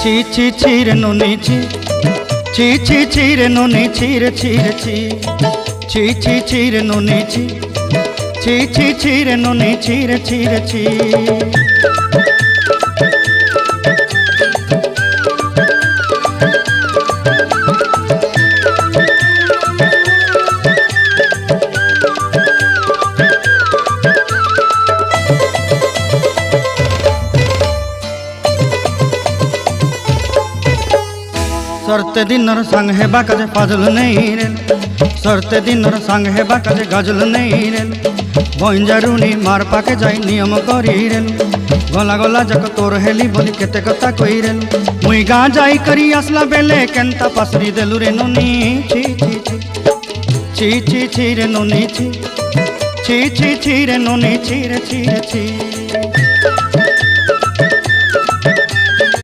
ছি ছি ছি রে নুনি ছি, ছি ছি ছি রে নুনি ছি রে ছি রে ছি, ছি ছি ছি রে নুনি ছি, ছি ছি ছি রে নুনি ছি রে ছি রে ছি। सरते दिनर संग हेबा काजे फाजल नहीं रे, सरते दिनर संग हेबा काजे गजल नहीं रे। बंजारुनी मार पाके जाई नियम करी रे, गला गला जक तोर हेली बोली केते कथा कई रे। मुई गा जाई करी असला बेले केंता पासरी देलु रे नुनी छी छी छी, छी छी छी रे नुनी छी, छी छी छी रे नुनी छी रे छी रे छी।